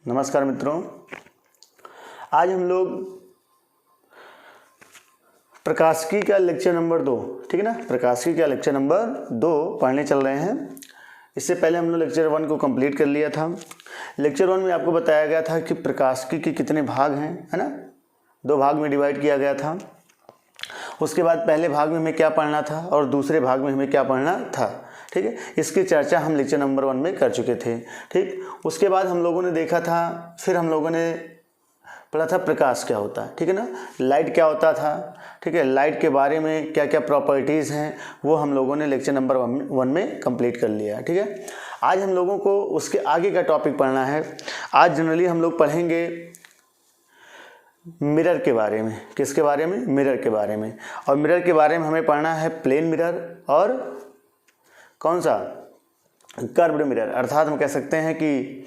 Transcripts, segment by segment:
नमस्कार मित्रों, आज हम लोग प्रकाशिकी का लेक्चर नंबर 2, ठीक है ना, प्रकाशिकी का लेक्चर नंबर 2 पढ़ने चल रहे हैं। इससे पहले हम लोग लेक्चर 1 को कंप्लीट कर लिया था। लेक्चर 1 में आपको बताया गया था कि प्रकाशिकी के कितने भाग हैं, है ना, 2 भाग में डिवाइड किया गया था। उसके बाद पहले भाग में हमें क्या पढ़ना था और दूसरे भाग में हमें क्या पढ़ना था, ठीक है। इसकी चर्चा हम लेक्चर नंबर 1 में कर चुके थे, ठीक। उसके बाद हम लोगों ने देखा था, फिर हम लोगों ने पढ़ा था प्रकाश क्या होता है, ठीक है ना, लाइट क्या होता था, ठीक है। लाइट के बारे में क्या क्या प्रॉपर्टीज़ हैं वो हम लोगों ने लेक्चर नंबर 1 में कंप्लीट कर लिया, ठीक है। आज हम लोगों को उसके आगे का टॉपिक पढ़ना है। आज जनरली हम लोग पढ़ेंगे मिरर के बारे में। किसके बारे में? मिरर के बारे में। और मिरर के बारे में हमें पढ़ना है प्लेन मिरर और कौन सा, कर्व्ड मिरर, अर्थात हम कह सकते हैं कि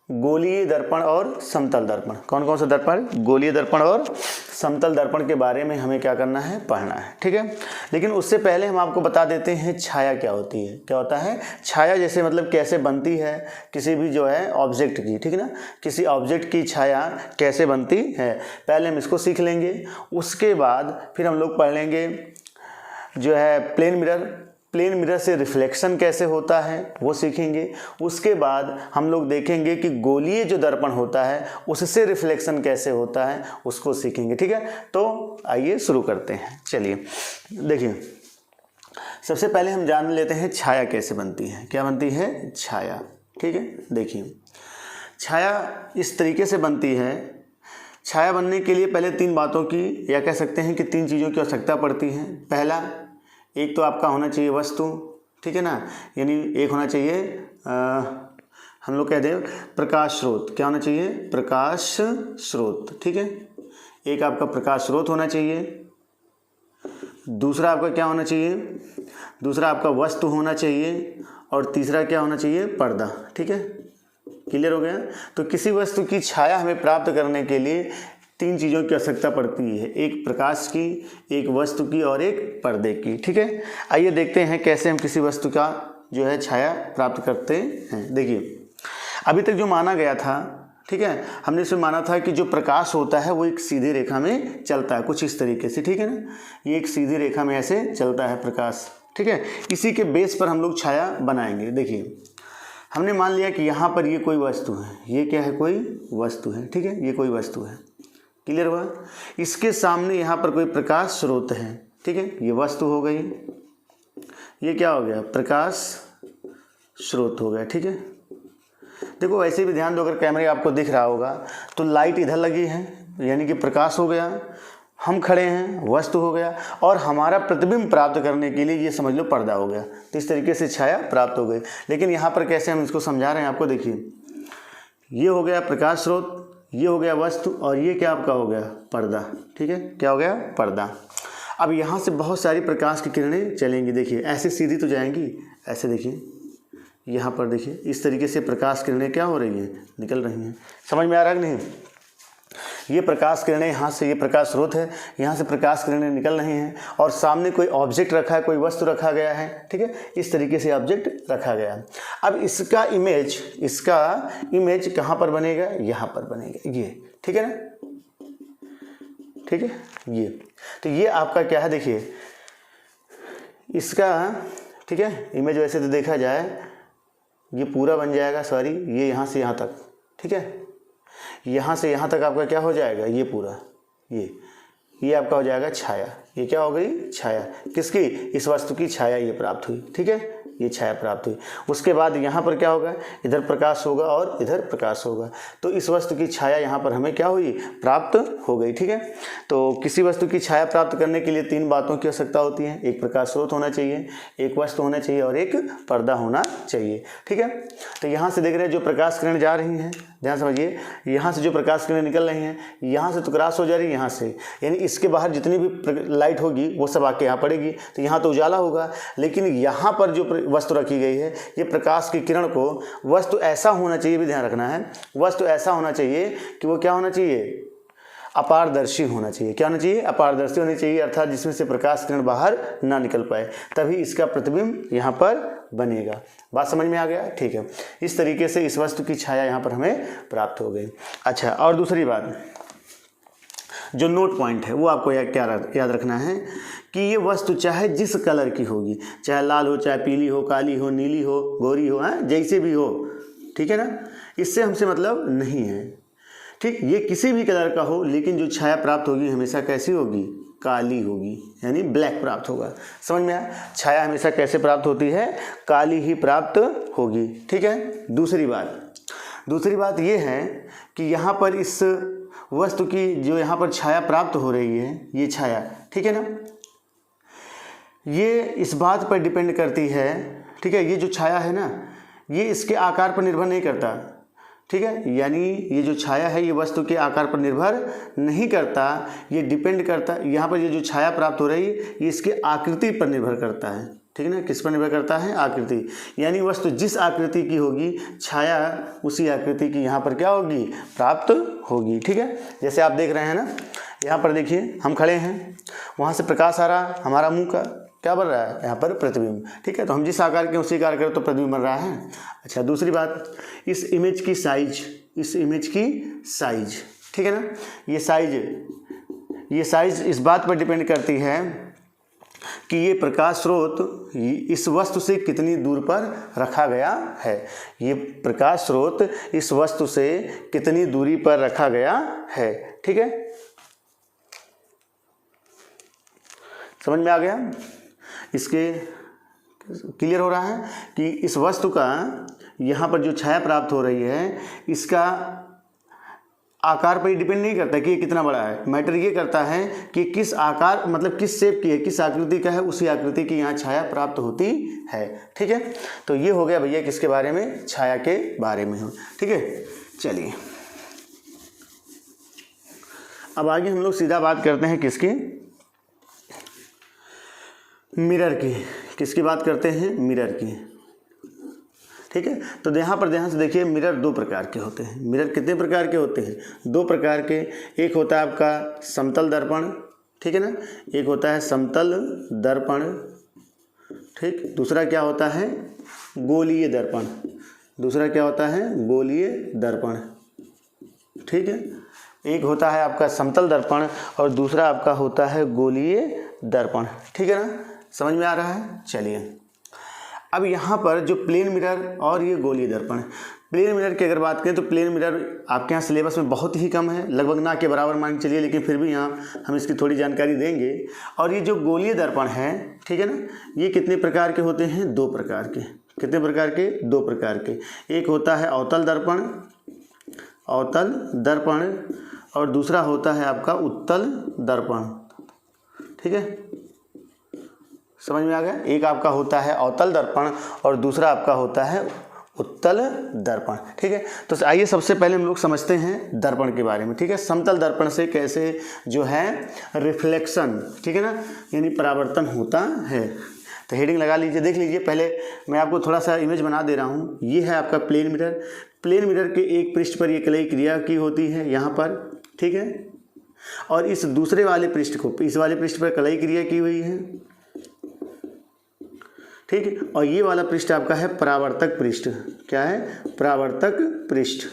गोलीय दर्पण और समतल दर्पण। कौन कौन सा दर्पण? गोलीय दर्पण और समतल दर्पण के बारे में हमें क्या करना है, पढ़ना है, ठीक है। लेकिन उससे पहले हम आपको बता देते हैं छाया क्या होती है। क्या होता है छाया? जैसे मतलब कैसे बनती है किसी भी जो है ऑब्जेक्ट की, ठीक है ना, किसी ऑब्जेक्ट की छाया कैसे बनती है, पहले हम इसको सीख लेंगे। उसके बाद फिर हम लोग पढ़ लेंगे जो है प्लेन मिरर। प्लेन मिरर से रिफ्लेक्शन कैसे होता है वो सीखेंगे। उसके बाद हम लोग देखेंगे कि गोलीय जो दर्पण होता है उससे रिफ्लेक्शन कैसे होता है उसको सीखेंगे, ठीक है। तो आइए शुरू करते हैं। चलिए देखिए, सबसे पहले हम जान लेते हैं छाया कैसे बनती है। क्या बनती है? छाया, ठीक है। देखिए, छाया इस तरीके से बनती है। छाया बनने के लिए पहले 3 बातों की, या कह सकते हैं कि 3 चीज़ों की आवश्यकता पड़ती है। पहला, एक तो आपका होना चाहिए वस्तु, ठीक है ना, यानी एक होना चाहिए हम लोग कह दें प्रकाश स्रोत। क्या होना चाहिए? प्रकाश स्रोत, ठीक है। एक आपका प्रकाश स्रोत होना चाहिए। दूसरा आपका क्या होना चाहिए? दूसरा आपका वस्तु होना चाहिए। और तीसरा क्या होना चाहिए? पर्दा, ठीक है। क्लियर हो गया? तो किसी वस्तु की छाया हमें प्राप्त करने के लिए 3 चीज़ों की आवश्यकता पड़ती है, एक प्रकाश की, एक वस्तु की और एक पर्दे की, ठीक है। आइए देखते हैं कैसे हम किसी वस्तु का जो है छाया प्राप्त करते हैं। देखिए, अभी तक जो माना गया था, ठीक है, हमने इसमें माना था कि जो प्रकाश होता है वो एक सीधी रेखा में चलता है, कुछ इस तरीके से, ठीक है ना। ये एक सीधी रेखा में ऐसे चलता है प्रकाश, ठीक है। इसी के बेस पर हम लोग छाया बनाएंगे। देखिए, हमने मान लिया कि यहाँ पर ये कोई वस्तु है, ये क्या है? कोई वस्तु है, ठीक है, ये कोई वस्तु है। क्लियर हुआ? इसके सामने यहाँ पर कोई प्रकाश स्रोत है, ठीक है, ये वस्तु हो गई। ये क्या हो गया? प्रकाश स्रोत हो गया, ठीक है। देखो, वैसे भी ध्यान दो, अगर कैमरे आपको दिख रहा होगा तो लाइट इधर लगी है, यानी कि प्रकाश हो गया, हम खड़े हैं, वस्तु हो गया, और हमारा प्रतिबिंब प्राप्त करने के लिए ये समझ लो पर्दा हो गया। तो इस तरीके से छाया प्राप्त हो गई। लेकिन यहाँ पर कैसे हम इसको समझा रहे हैं आपको, देखिए, ये हो गया प्रकाश स्रोत, ये हो गया वस्तु, और ये क्या आपका हो गया? पर्दा, ठीक है। क्या हो गया? पर्दा। अब यहाँ से बहुत सारी प्रकाश की किरणें चलेंगी। देखिए, ऐसे सीधी तो जाएंगी, ऐसे देखिए, यहाँ पर देखिए, इस तरीके से प्रकाश किरणें क्या हो रही हैं? निकल रही हैं। समझ में आ रहा है कि नहीं? ये प्रकाश किरणें यहाँ से, ये प्रकाश स्रोत है, यहाँ से प्रकाश किरणें निकल रही हैं, और सामने कोई ऑब्जेक्ट रखा है, कोई वस्तु रखा गया है, ठीक है। इस तरीके से ऑब्जेक्ट रखा गया। अब इसका इमेज कहाँ पर बनेगा? यहाँ पर बनेगा, ये, ठीक है ना, ठीक है, ये। तो ये आपका क्या है? देखिए, इसका, ठीक है, इमेज वैसे तो देखा जाए ये पूरा बन जाएगा, सॉरी, ये यहाँ से यहाँ तक, ठीक है, यहाँ से यहाँ तक आपका क्या हो जाएगा? ये पूरा, ये आपका हो जाएगा छाया। ये क्या हो गई? छाया। किसकी? इस वस्तु की छाया ये प्राप्त हुई, ठीक है, ये छाया प्राप्त हुई। उसके बाद यहाँ पर क्या होगा? इधर प्रकाश होगा और इधर प्रकाश होगा। तो इस वस्तु की छाया यहाँ पर हमें क्या हुई? प्राप्त हो गई, ठीक है। तो किसी वस्तु की छाया प्राप्त करने के लिए 3 बातों की आवश्यकता होती है, एक प्रकाश स्रोत होना चाहिए, एक वस्तु होना चाहिए और एक पर्दा होना चाहिए, ठीक है। तो यहाँ से देख रहे हैं जो प्रकाश किरण जा रही हैं, ध्यान समझिए, यहाँ से जो प्रकाश किरणें निकल रही हैं, यहाँ से तो क्रॉस हो जा रही है यहाँ से, यानी इसके बाहर जितनी भी लाइट होगी वो सब आके यहाँ पड़ेगी, तो यहाँ तो उजाला होगा। लेकिन यहाँ पर जो वस्तु रखी गई है, ये प्रकाश की किरण को, वस्तु ऐसा होना चाहिए, भी ध्यान रखना है, वस्तु ऐसा होना चाहिए कि वो क्या होना चाहिए? अपारदर्शी होना चाहिए। क्या होना चाहिए? अपारदर्शी होनी चाहिए, अर्थात जिसमें से प्रकाश किरण बाहर ना निकल पाए, तभी इसका प्रतिबिंब यहाँ पर बनेगा। बात समझ में आ गया? ठीक है, इस तरीके से इस वस्तु की छाया यहाँ पर हमें प्राप्त हो गई। अच्छा, और दूसरी बात, जो नोट पॉइंट है वो आपको याद रखना है कि ये वस्तु चाहे जिस कलर की होगी, चाहे लाल हो, चाहे पीली हो, काली हो, नीली हो, गोरी हो, जैसे भी हो, ठीक है ना, इससे हमसे मतलब नहीं है। ठीक, ये किसी भी कलर का हो, लेकिन जो छाया प्राप्त होगी हमेशा कैसी होगी? काली होगी, यानी ब्लैक प्राप्त होगा। समझ में आया? छाया हमेशा कैसे प्राप्त होती है? काली ही प्राप्त होगी। ठीक है। दूसरी बात ये है कि यहाँ पर इस वस्तु की जो यहाँ पर छाया प्राप्त हो रही है, ये छाया, ठीक है ना, ये इस बात पर डिपेंड करती है, ठीक है, ये जो छाया है ना, ये इसके आकार पर निर्भर नहीं करता। ठीक है, यानी ये जो छाया है ये वस्तु के आकार पर निर्भर नहीं करता, ये डिपेंड करता, यहाँ पर ये जो छाया प्राप्त हो रही है ये इसके आकृति पर निर्भर करता है। ठीक है ना, किस पर निर्भर करता है? आकृति। यानी वस्तु जिस आकृति की होगी, छाया उसी आकृति की यहाँ पर क्या होगी? प्राप्त होगी। ठीक है, जैसे आप देख रहे हैं ना, यहाँ पर देखिए हम खड़े हैं, वहाँ से प्रकाश आ रहा, हमारा मुंह का क्या बन रहा है? यहाँ पर प्रतिबिंब। ठीक है, तो हम जिस आकार के उसी आकार करें तो प्रतिबिंब बन रहा है। अच्छा, दूसरी बात, इस इमेज की साइज, ठीक है ना, ये साइज इस बात पर डिपेंड करती है कि ये प्रकाश स्रोत इस वस्तु से कितनी दूर पर रखा गया है। ये प्रकाश स्रोत इस वस्तु से कितनी दूरी पर रखा गया है। ठीक है, समझ में आ गया? इसके क्लियर हो रहा है कि इस वस्तु का यहाँ पर जो छाया प्राप्त हो रही है, इसका आकार पर डिपेंड नहीं करता कि ये कितना बड़ा है। मैटर ये करता है कि किस आकार, मतलब किस शेप की है, किस आकृति का है, उसी आकृति की यहाँ छाया प्राप्त होती है। ठीक है, तो ये हो गया भैया किसके बारे में? छाया के बारे में हो। ठीक है, चलिए अब आगे हम लोग सीधा बात करते हैं किसकी? मिरर की। किसकी बात करते हैं? मिरर की। ठीक है, तो यहाँ पर ध्यान से देखिए, मिरर दो प्रकार के होते हैं। मिरर कितने प्रकार के होते हैं? दो प्रकार के। एक होता है आपका समतल दर्पण, ठीक है ना, एक होता है समतल दर्पण, ठीक। दूसरा क्या होता है? गोलीय दर्पण। दूसरा क्या होता है? गोलीय दर्पण, ठीक है। एक होता है आपका समतल दर्पण और दूसरा आपका होता है गोलीय दर्पण, ठीक है ना, समझ में आ रहा है? चलिए अब यहाँ पर जो प्लेन मिरर और ये गोलीय दर्पण, प्लेन मिरर की अगर बात करें तो प्लेन मिरर आपके यहाँ सिलेबस में बहुत ही कम है, लगभग ना के बराबर मान के चलिए, लेकिन फिर भी यहाँ हम इसकी थोड़ी जानकारी देंगे। और ये जो गोलीय दर्पण है, ठीक है ना, ये कितने प्रकार के होते हैं? दो प्रकार के। कितने प्रकार के? दो प्रकार के। एक होता है अवतल दर्पण, अवतल दर्पण, और दूसरा होता है आपका उत्तल दर्पण, ठीक है, समझ में आ गया? एक आपका होता है अवतल दर्पण और दूसरा आपका होता है उत्तल दर्पण, ठीक है। तो आइए सबसे पहले हम लोग समझते हैं दर्पण के बारे में, ठीक है। समतल दर्पण से कैसे जो है रिफ्लेक्शन, ठीक है ना, यानी परावर्तन होता है। तो हेडिंग लगा लीजिए, देख लीजिए। पहले मैं आपको थोड़ा सा इमेज बना दे रहा हूँ। ये है आपका प्लेन मिरर। प्लेन मिरर के एक पृष्ठ पर ये कलई क्रिया की होती है यहाँ पर, ठीक है, और इस दूसरे वाले पृष्ठ को, इस वाले पृष्ठ पर कलई क्रिया की हुई है, ठीक है। और ये वाला पृष्ठ आपका है परावर्तक पृष्ठ। क्या है? परावर्तक पृष्ठ,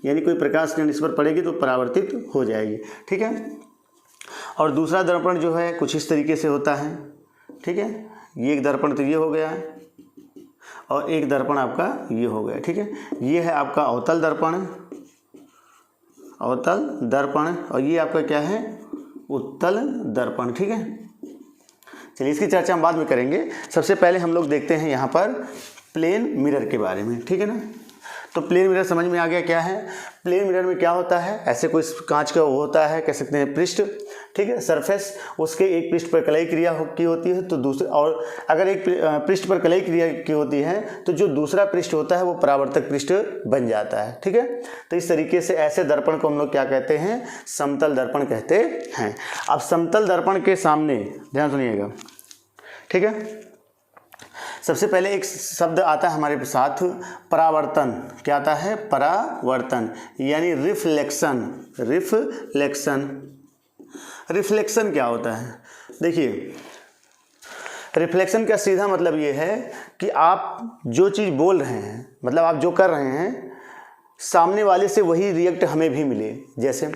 यानी कोई प्रकाश किरण इस पर पड़ेगी तो परावर्तित हो जाएगी, ठीक है। और दूसरा दर्पण जो है कुछ इस तरीके से होता है, ठीक है। ये एक दर्पण तो ये हो गया और एक दर्पण आपका ये हो गया, ठीक है। ये है आपका अवतल दर्पण, अवतल दर्पण, और ये आपका क्या है? उत्तल दर्पण, ठीक है। चलिए इसकी चर्चा हम बाद में करेंगे। सबसे पहले हम लोग देखते हैं यहाँ पर प्लेन मिरर के बारे में, ठीक है ना। तो प्लेन मिरर समझ में आ गया क्या है? प्लेन मिरर में क्या होता है? ऐसे कोई कांच का वो होता है, कह सकते हैं पृष्ठ, ठीक है, सरफेस, उसके एक पृष्ठ पर कलई क्रिया की होती है, तो दूसरे, और अगर एक पृष्ठ पर कलई क्रिया की होती है तो जो दूसरा पृष्ठ होता है वो परावर्तक पृष्ठ बन जाता है, ठीक है। तो इस तरीके से ऐसे दर्पण को हम लोग क्या कहते हैं? समतल दर्पण कहते हैं। अब समतल दर्पण के सामने ध्यान सुनिएगा, ठीक है। सबसे पहले एक शब्द आता है हमारे साथ, परावर्तन। क्या आता है? परावर्तन, यानी रिफ्लेक्शन। रिफ्लेक्शन, रिफ्लेक्शन क्या होता है? देखिए, रिफ्लेक्शन का सीधा मतलब ये है कि आप जो चीज़ बोल रहे हैं, मतलब आप जो कर रहे हैं, सामने वाले से वही रिएक्ट हमें भी मिले। जैसे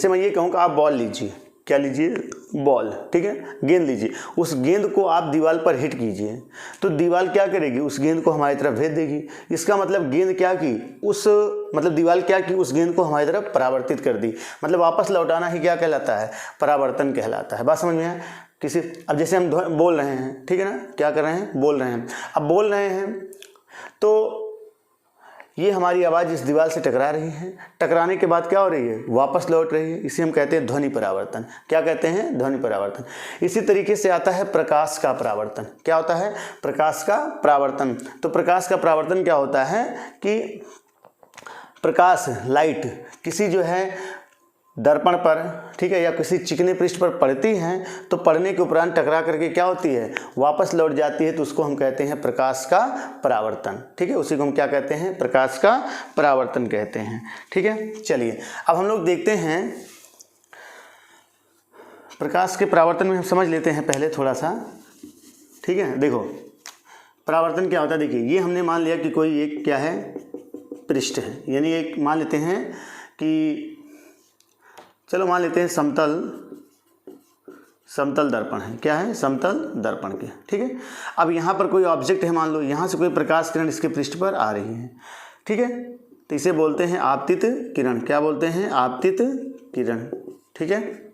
मैं ये कहूँ कि आप बॉल लीजिए, क्या लीजिए, बॉल, ठीक है, गेंद लीजिए, उस गेंद को आप दीवार पर हिट कीजिए तो दीवार क्या करेगी, उस गेंद को हमारी तरफ भेज देगी। इसका मतलब गेंद क्या की, दीवार क्या की, उस गेंद को हमारी तरफ परावर्तित कर दी। मतलब वापस लौटाना ही क्या कहलाता है, परावर्तन कहलाता है। बात समझ में है? अब जैसे हम बोल रहे हैं, ठीक है ना, क्या कर रहे हैं, बोल रहे हैं। अब बोल रहे हैं तो ये हमारी आवाज़ इस दीवार से टकरा रही है, टकराने के बाद क्या हो रही है, वापस लौट रही है। इसे हम कहते हैं ध्वनि परावर्तन। क्या कहते हैं, ध्वनि परावर्तन। इसी तरीके से आता है प्रकाश का परावर्तन। क्या होता है, प्रकाश का परावर्तन। तो प्रकाश का परावर्तन क्या होता है कि प्रकाश, लाइट किसी जो है दर्पण पर, ठीक है, या किसी चिकने पृष्ठ पर पड़ती हैं तो पड़ने के उपरांत टकरा करके क्या होती है, वापस लौट जाती है। तो उसको हम कहते हैं प्रकाश का परावर्तन। ठीक है, उसी को हम क्या कहते हैं, प्रकाश का परावर्तन कहते हैं। ठीक है, चलिए अब हम लोग देखते हैं प्रकाश के परावर्तन में हम समझ लेते हैं पहले थोड़ा सा। ठीक है, देखो परावर्तन क्या होता है। देखिए ये हमने मान लिया कि कोई एक क्या है, पृष्ठ है, यानी एक मान लेते हैं कि, चलो मान लेते हैं समतल दर्पण है। क्या है, समतल दर्पण के। ठीक है, अब यहाँ पर कोई ऑब्जेक्ट है, मान लो यहाँ से कोई प्रकाश किरण इसके पृष्ठ पर आ रही है। ठीक है, तो इसे बोलते हैं आपतित किरण। क्या बोलते हैं, आपतित किरण। ठीक है,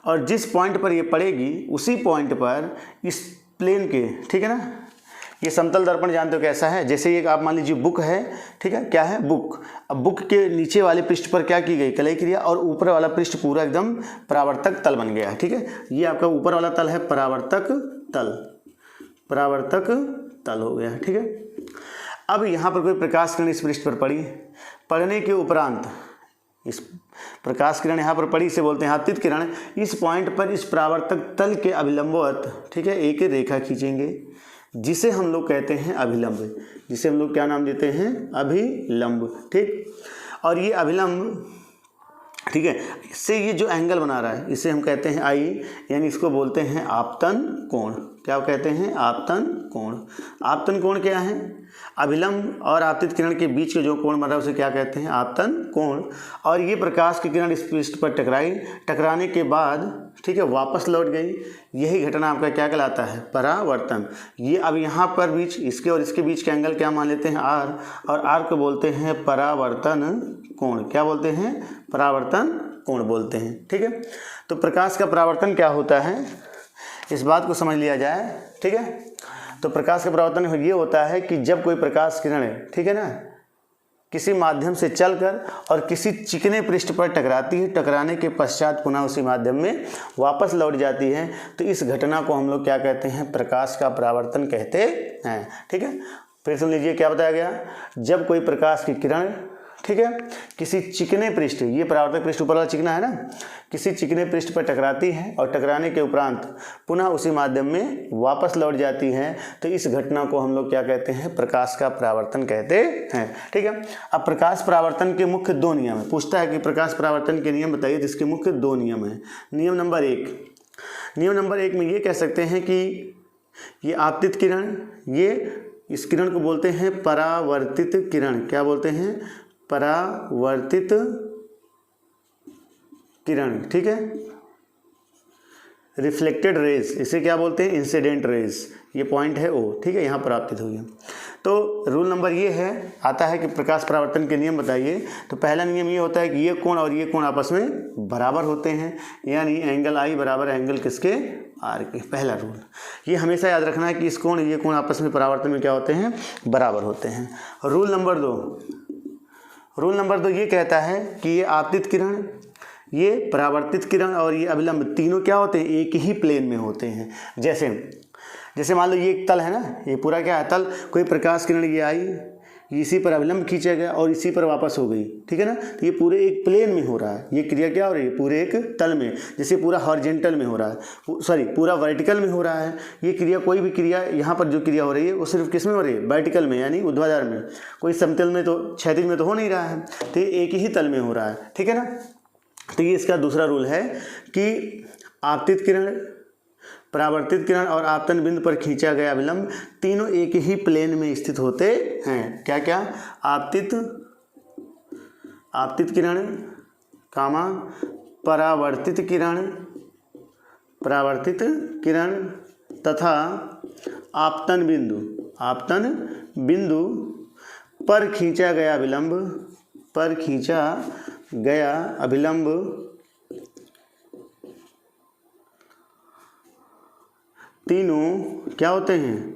और जिस पॉइंट पर ये पड़ेगी उसी पॉइंट पर इस प्लेन के, ठीक है ना, ये समतल दर्पण जानते हो कैसा है, जैसे ये आप मान लीजिए बुक है। ठीक है, क्या है, बुक। अब बुक के नीचे वाले पृष्ठ पर क्या की गई, कलई क्रिया, और ऊपर वाला पृष्ठ पूरा एकदम परावर्तक तल बन गया है। ठीक है, ये आपका ऊपर वाला तल है परावर्तक तल, परावर्तक तल हो गया है। ठीक है, अब यहाँ पर कोई प्रकाश किरण इस पृष्ठ पर पड़ी, पड़ने के उपरांत इस प्रकाश किरण यहाँ पर पड़ी, इसे बोलते हैं आपतित किरण। इस पॉइंट पर इस परावर्तक तल के अभिलंबवत, ठीक है, एक रेखा खींचेंगे जिसे हम लोग कहते हैं अभिलंब, जिसे हम लोग क्या नाम देते हैं, अभिलंब। ठीक, और ये अभिलंब, ठीक है, इससे ये जो एंगल बना रहा है इसे हम कहते हैं आई, यानी इसको बोलते हैं आपतन कोण। क्या कहते हैं, आपतन कोण। आपतन कोण क्या है, अभिलंब और आपतित किरण के बीच के जो कोण बन रहा है उसे क्या कहते हैं, आपतन कोण। और ये प्रकाश की किरण इस पृष्ठ पर टकराई, टकराने के बाद, ठीक है, वापस लौट गई। यही घटना आपका क्या कहलाता है, परावर्तन। ये अब यहाँ पर बीच, इसके और इसके बीच के एंगल क्या मान लेते हैं, आर, और आर को बोलते हैं परावर्तन कोण। क्या बोलते हैं, परावर्तन कोण बोलते हैं। ठीक है, तो प्रकाश का परावर्तन क्या होता है, इस बात को समझ लिया जाए। ठीक है, तो प्रकाश का परावर्तन ये होता है कि जब कोई प्रकाश किरण, ठीक है ना, किसी माध्यम से चलकर और किसी चिकने पृष्ठ पर टकराती है, टकराने के पश्चात पुनः उसी माध्यम में वापस लौट जाती है, तो इस घटना को हम लोग क्या कहते हैं, प्रकाश का परावर्तन कहते हैं। ठीक है, फिर सुन लीजिए क्या बताया गया, जब कोई प्रकाश की किरण, ठीक है, किसी चिकने पृष्ठ, ये परावर्तक पृष्ठ ऊपर वाला चिकना है ना, किसी चिकने पृष्ठ पर टकराती है और टकराने के उपरांत पुनः उसी माध्यम में वापस लौट जाती है, तो इस घटना को हम लोग क्या कहते हैं, प्रकाश का परावर्तन कहते हैं। ठीक है, अब प्रकाश परावर्तन के मुख्य दो नियम है। पूछता है कि प्रकाश परावर्तन के नियम बताइए, जिसके मुख्य दो नियम हैं। नियम नंबर एक में ये कह सकते हैं कि ये आपतित किरण, ये इस किरण को बोलते हैं परावर्तित किरण। क्या बोलते हैं, परावर्तित किरण। ठीक है, रिफ्लेक्टेड रेज, इसे क्या बोलते हैं, इंसिडेंट रेज। ये पॉइंट है ओ, ठीक है, यहाँ पर आपतित हुई है। तो रूल नंबर ये है, आता है कि प्रकाश परावर्तन के नियम बताइए। तो पहला नियम ये होता है कि ये कोण और ये कोण आपस में बराबर होते हैं, यानी एंगल आई बराबर एंगल किसके, आर के। पहला रूल ये हमेशा याद रखना है कि इस कोण ये कोण आपस में परावर्तन में क्या होते हैं, बराबर होते हैं। रूल नंबर दो ये कहता है कि ये आपतित किरण, ये परावर्तित किरण और ये अभिलंब तीनों क्या होते हैं, एक ही प्लेन में होते हैं। जैसे मान लो ये एक तल है ना, ये पूरा क्या है, तल। कोई प्रकाश किरण ये आई, इसी पर अभिलंब खींचा गया और इसी पर वापस हो गई। ठीक है ना, तो ये पूरे एक प्लेन में हो रहा है। ये क्रिया क्या हो रही है, पूरे एक तल में, जैसे पूरा हॉरिजॉन्टल में हो रहा है, सॉरी पूरा वर्टिकल में हो रहा है। ये क्रिया, कोई भी क्रिया यहाँ पर जो क्रिया हो रही है वो सिर्फ किस में हो रही है, वर्टिकल में, यानी ऊर्ध्वाधर में। कोई समतल में तो, क्षैतिज में तो हो नहीं रहा है, तो ये एक ही तल में हो रहा है। ठीक है ना, तो ये इसका दूसरा रूल है कि आपतित किरण, परावर्तित किरण और आपतन बिंदु पर खींचा गया अभिलंब तीनों एक ही प्लेन में स्थित होते हैं। क्या क्या? आपतित किरण, कामा परावर्तित किरण तथा आपतन बिंदु पर खींचा गया अभिलंब तीनों क्या होते हैं?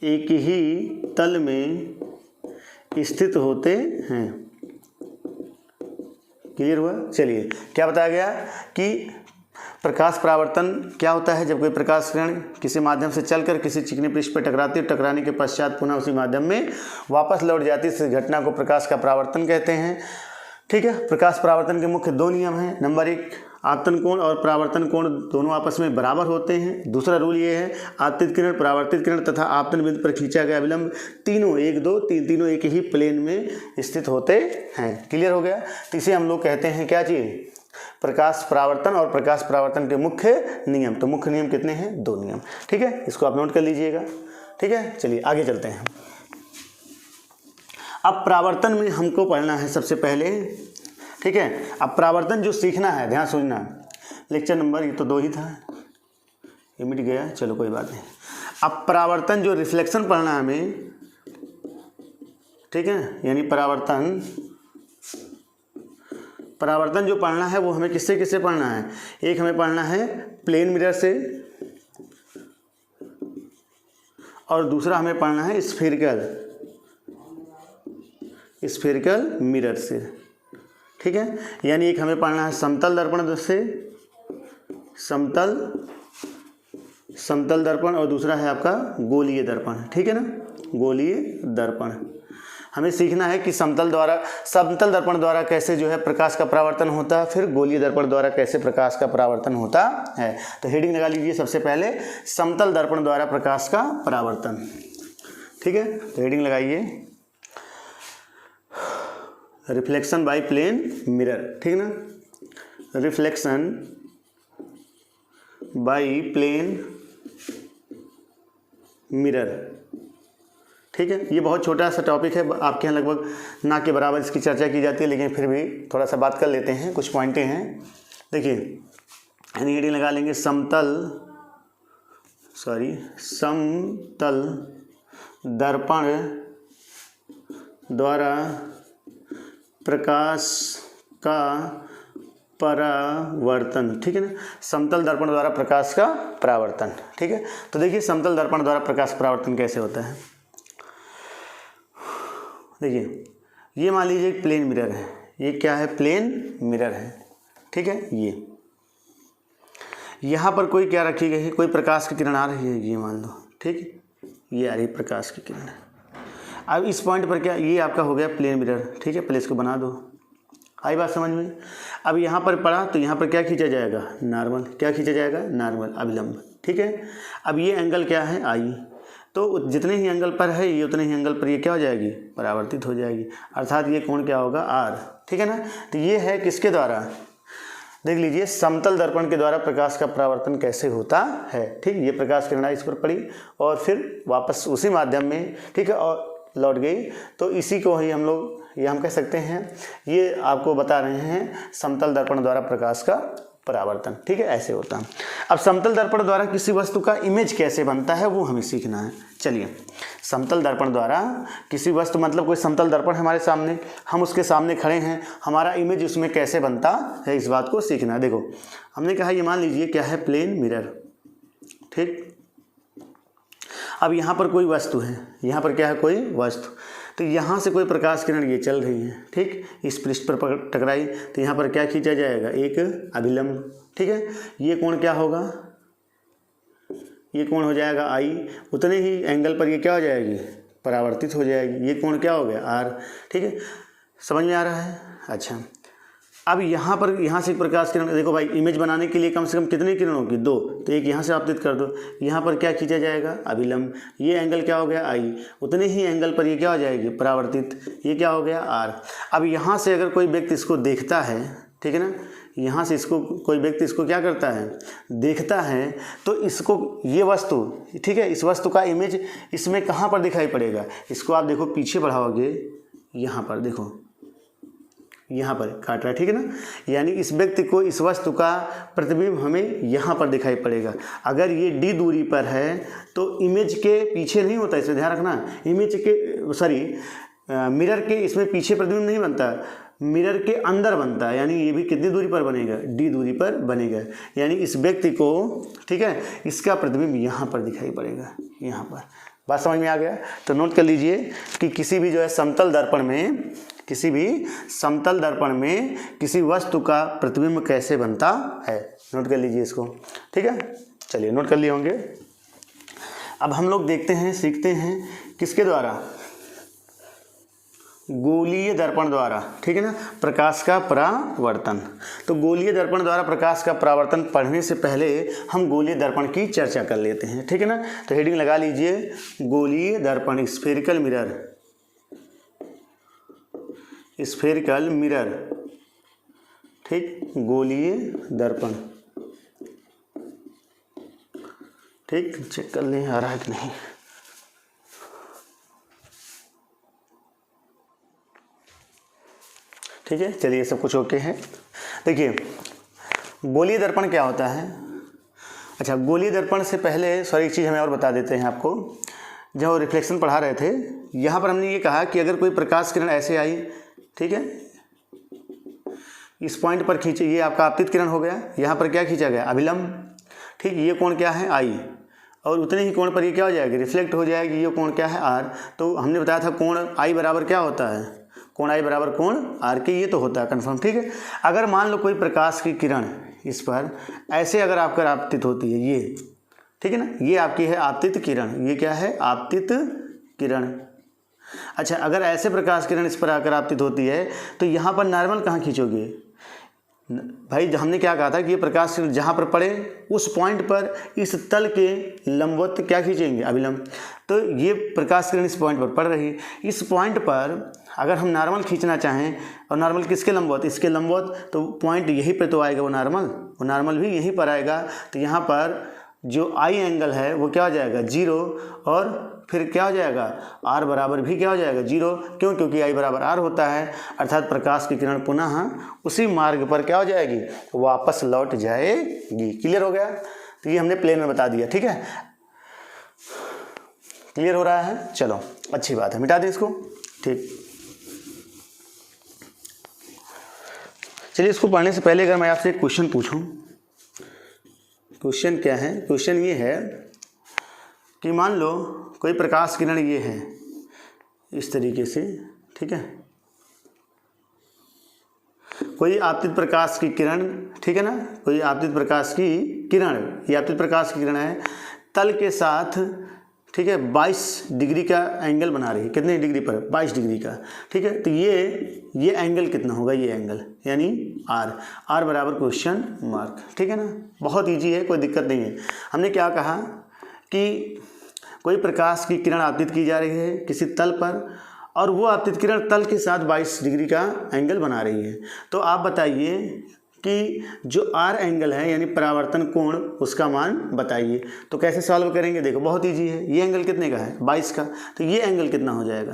एक ही तल में स्थित होते हैं। क्लियर हुआ? चलिए, क्या बताया गया कि प्रकाश परावर्तन क्या होता है? जब कोई प्रकाश किरण किसी माध्यम से चलकर किसी चिकने पृष्ठ पर टकराती है, टकराने के पश्चात पुनः उसी माध्यम में वापस लौट जाती है, इस घटना को प्रकाश का परावर्तन कहते हैं। ठीक है। प्रकाश परावर्तन के मुख्य दो नियम हैं। नंबर 1, आपतन कोण और परावर्तन कोण दोनों आपस में बराबर होते हैं। दूसरा रूल ये है, आपतित किरण, परावर्तित किरण तथा आपतन बिंदु पर खींचा गया अभिलंब तीनों 1, 2, 3 तीनों एक ही प्लेन में स्थित होते हैं। क्लियर हो गया? तो इसे हम लोग कहते हैं क्या चीज़? प्रकाश परावर्तन और प्रकाश परावर्तन के मुख्य नियम। तो मुख्य नियम कितने हैं? 2 नियम। ठीक है, इसको आप नोट कर लीजिएगा। ठीक है, चलिए आगे चलते हैं। अब परावर्तन में हमको पढ़ना है सबसे पहले। ठीक है, अब परावर्तन जो सीखना है, ध्यान सुनना, लेक्चर नंबर ये तो 2 ही था, ये मिट गया, चलो कोई बात नहीं। अब परावर्तन जो रिफ्लेक्शन पढ़ना है हमें, ठीक है, यानी परावर्तन जो पढ़ना है वो हमें किससे किससे पढ़ना है? एक हमें पढ़ना है प्लेन मिरर से और दूसरा हमें पढ़ना है स्फेरिकल मिरर से। ठीक है, यानी एक हमें पढ़ना है समतल दर्पण से, समतल दर्पण, और दूसरा है आपका गोलीय दर्पण। ठीक है ना, गोलीय दर्पण। हमें सीखना है कि समतल दर्पण द्वारा कैसे जो है प्रकाश का परावर्तन होता है, फिर गोलीय दर्पण द्वारा कैसे प्रकाश का परावर्तन होता है। तो हेडिंग लगा लीजिए सबसे पहले, समतल दर्पण द्वारा प्रकाश का परावर्तन। ठीक है, तो हेडिंग लगाइए रिफ्लेक्शन बाय प्लेन मिरर। ठीक ना, रिफ्लेक्शन बाय प्लेन मिरर। ठीक है, ये बहुत छोटा सा टॉपिक है, आपके यहाँ लगभग ना के बराबर इसकी चर्चा की जाती है, लेकिन फिर भी थोड़ा सा बात कर लेते हैं, कुछ पॉइंटें हैं। देखिए, हेडिंग लगा लेंगे समतल दर्पण द्वारा प्रकाश का परावर्तन। ठीक है ना, समतल दर्पण द्वारा प्रकाश का परावर्तन। ठीक है, तो देखिए समतल दर्पण द्वारा प्रकाश परावर्तन कैसे होता है। देखिए, ये मान लीजिए एक प्लेन मिरर है, ये क्या है? प्लेन मिरर है। ठीक है, ये यहाँ पर कोई क्या रखी गई है? कोई प्रकाश की किरण आ रही है, ये मान लो। ठीक है, ये आ रही प्रकाश की किरण है। अब इस पॉइंट पर क्या, ये आपका हो गया प्लेन मिरर। ठीक है, पहले इसको बना दो, आई बात समझ में? अब यहाँ पर पड़ा तो यहाँ पर क्या खींचा जाएगा? नॉर्मल। क्या खींचा जाएगा? नॉर्मल, अभिलंब। ठीक है, अब ये एंगल क्या है? आई। तो जितने ही एंगल पर है ये, उतने ही एंगल पर ये क्या हो जाएगी? परावर्तित हो जाएगी, अर्थात ये कोण क्या होगा? आर। ठीक है ना, तो ये है किसके द्वारा? देख लीजिए, समतल दर्पण के द्वारा प्रकाश का परावर्तन कैसे होता है। ठीक, ये प्रकाश किरण इस पर पड़ी और फिर वापस उसी माध्यम में, ठीक है, और लौट गई। तो इसी को ही हम लोग, ये हम कह सकते हैं, ये आपको बता रहे हैं समतल दर्पण द्वारा प्रकाश का परावर्तन। ठीक है, ऐसे होता है। अब समतल दर्पण द्वारा किसी वस्तु का इमेज कैसे बनता है वो हमें सीखना है। चलिए, समतल दर्पण द्वारा किसी वस्तु, मतलब कोई समतल दर्पण है हमारे सामने, हम उसके सामने खड़े हैं, हमारा इमेज उसमें कैसे बनता है, इस बात को सीखना है। देखो, हमने कहा ये मान लीजिए क्या है? Plane mirror. ठीक, अब यहाँ पर कोई वस्तु है, यहाँ पर क्या है? कोई वस्तु। तो यहाँ से कोई प्रकाश किरण ये चल रही है, ठीक, इस पृष्ठ पर टकराई, तो यहाँ पर क्या खींचा जाएगा? एक अभिलंब। ठीक है, ये कोण क्या होगा? ये कोण हो जाएगा आई। उतने ही एंगल पर ये क्या हो जाएगी? परावर्तित हो जाएगी। ये कोण क्या हो गया? आर। ठीक है, समझ में आ रहा है? अच्छा, अब यहाँ पर, यहाँ से प्रकाश किरण, देखो भाई, इमेज बनाने के लिए कम से कम कितनी किरण होगी? 2। तो एक यहाँ से आपतित कर दो, यहाँ पर क्या खींचा जाएगा? अभिलंब। ये एंगल क्या हो गया? आई। उतने ही एंगल पर ये क्या हो जाएगी? परावर्तित। ये क्या हो गया? आर। अब यहाँ से अगर कोई व्यक्ति इसको देखता है, ठीक है ना, यहाँ से इसको कोई व्यक्ति इसको क्या करता है, देखता है, तो इसको ये वस्तु, ठीक है, इस वस्तु का इमेज इसमें कहाँ पर दिखाई पड़ेगा, इसको आप देखो पीछे बढ़ाओगे, यहाँ पर देखो, यहाँ पर काट रहा है, ठीक है ना, यानी इस व्यक्ति को इस वस्तु का प्रतिबिंब हमें यहाँ पर दिखाई पड़ेगा। अगर ये d दूरी पर है तो इमेज के पीछे नहीं होता, इसमें ध्यान रखना, इमेज के सॉरी मिरर के इसमें पीछे प्रतिबिंब नहीं बनता, मिरर के अंदर बनता है, यानी ये भी कितनी दूरी पर बनेगा, d दूरी पर बनेगा, यानी इस व्यक्ति को, ठीक है, इसका प्रतिबिंब यहाँ पर दिखाई पड़ेगा, यहाँ पर। बात समझ में आ गया? तो नोट कर लीजिए कि किसी भी जो है समतल दर्पण में, किसी भी समतल दर्पण में किसी वस्तु का प्रतिबिंब कैसे बनता है, नोट कर लीजिए इसको, ठीक है। चलिए नोट कर लिए होंगे। अब हम लोग देखते हैं, सीखते हैं किसके द्वारा, गोलीय दर्पण द्वारा, ठीक है ना, प्रकाश का परावर्तन। तो गोलीय दर्पण द्वारा प्रकाश का परावर्तन पढ़ने से पहले हम गोलीय दर्पण की चर्चा कर लेते हैं, ठीक है ना। तो हेडिंग लगा लीजिए, गोलीय दर्पण, स्फेरिकल मिरर, स्फेरिकल मिरर, ठीक, गोलीय दर्पण, ठीक, चेक कर लें आ रहा है कि नहीं। ठीक है, चलिए सब कुछ ओके है। देखिए गोलीय दर्पण क्या होता है। अच्छा, गोलीय दर्पण से पहले सॉरी एक चीज़ हमें और बता देते हैं आपको। जब रिफ्लेक्शन पढ़ा रहे थे, यहाँ पर हमने ये कहा कि अगर कोई प्रकाश किरण ऐसे आई, ठीक है, इस पॉइंट पर खींचे, ये आपका आपतित किरण हो गया, यहाँ पर क्या खींचा गया, अभिलंब, ठीक, ये कोण क्या है, आई, और उतने ही कोण पर ये क्या हो जाएगी, रिफ्लेक्ट हो जाएगी, ये कोण क्या है, आर। तो हमने बताया था कोण आई बराबर क्या होता है, कोण आई बराबर कोण आर के, ये तो होता है कन्फर्म, ठीक है। अगर मान लो कोई प्रकाश की किरण इस पर ऐसे अगर आपकर आपतित होती है, ये, ठीक है ना, ये आपकी है आपतित किरण, ये क्या है, आपतित किरण। अच्छा, अगर ऐसे प्रकाश किरण इस पर आकर आपतित होती है तो यहाँ पर नॉर्मल कहाँ खींचोगे भाई, हमने क्या कहा था कि ये प्रकाश जहाँ पर पड़े उस पॉइंट पर इस तल के लंबवत क्या खींचेंगे, अभिलंब। तो ये प्रकाश किरण इस पॉइंट पर पड़ रही है, इस पॉइंट पर अगर हम नॉर्मल खींचना चाहें, और नॉर्मल किसके लंबवत, इसके लंबवत, तो पॉइंट यहीं पर तो आएगा, वो नॉर्मल भी यहीं पर आएगा। तो यहाँ पर जो आई एंगल है वो क्या हो जाएगा, जीरो, और फिर क्या हो जाएगा, आर बराबर भी क्या हो जाएगा, जीरो। क्यों, क्योंकि आई बराबर आर होता है, अर्थात प्रकाश की किरण पुनः उसी मार्ग पर क्या हो जाएगी, वापस लौट जाएगी। क्लियर हो गया? तो ये हमने प्लेन में बता दिया, ठीक है, क्लियर हो रहा है, चलो अच्छी बात है, मिटा दें इसको, ठीक। चलिए, इसको पढ़ने से पहले अगर मैं आपसे एक क्वेश्चन पूछूं, क्वेश्चन क्या है, क्वेश्चन ये है कि मान लो कोई प्रकाश किरण ये है इस तरीके से, ठीक है, कोई आपतित प्रकाश की किरण, ठीक है ना, कोई आपतित प्रकाश की किरण, ये आपतित प्रकाश की किरण है, तल के साथ, ठीक है, 22 डिग्री का एंगल बना रही है, कितने डिग्री पर, 22 डिग्री का, ठीक है। तो ये एंगल कितना होगा, ये एंगल यानी आर बराबर क्वेश्चन मार्क, ठीक है ना, बहुत इजी है, कोई दिक्कत नहीं है। हमने क्या कहा कि कोई प्रकाश की किरण आपतित की जा रही है किसी तल पर, और वो आपतित किरण तल के साथ 22 डिग्री का एंगल बना रही है। तो आप बताइए कि जो आर एंगल है यानी परावर्तन कोण, उसका मान बताइए। तो कैसे सॉल्व करेंगे, देखो बहुत इजी है। ये एंगल कितने का है, 22 का, तो ये एंगल कितना हो जाएगा,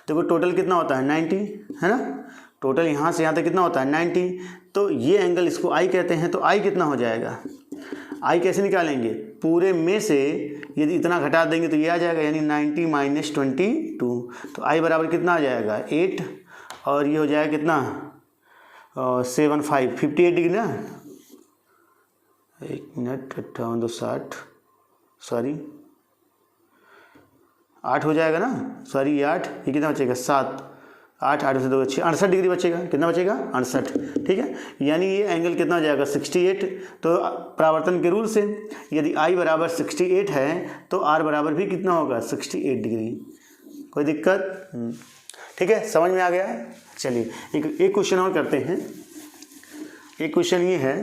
देखो टोटल कितना होता है 90, है ना, टोटल यहाँ से यहाँ तक कितना होता है 90। तो ये एंगल इसको आई कहते हैं, तो आई कितना हो जाएगा, आई कैसे निकालेंगे, पूरे में से यदि इतना घटा देंगे तो ये आ जाएगा, यानी 90 माइनस 22, तो आई बराबर कितना आ जाएगा 8, और ये हो जाएगा कितना 58 डिग्री ना, 1 मिनट 58 2 60, सॉरी 8 हो जाएगा ना, सॉरी ये 8, ये कितना बचेगा 7, 8 8 से 2 6 68 डिग्री बचेगा, कितना बचेगा 68, ठीक है। यानी ये एंगल कितना हो जाएगा 68। तो परावर्तन के रूल से यदि आई बराबर 68 है तो आर बराबर भी कितना होगा 68 डिग्री। कोई दिक्कत, ठीक है, समझ में आ गया। चलिए एक क्वेश्चन और करते हैं। एक क्वेश्चन ये है,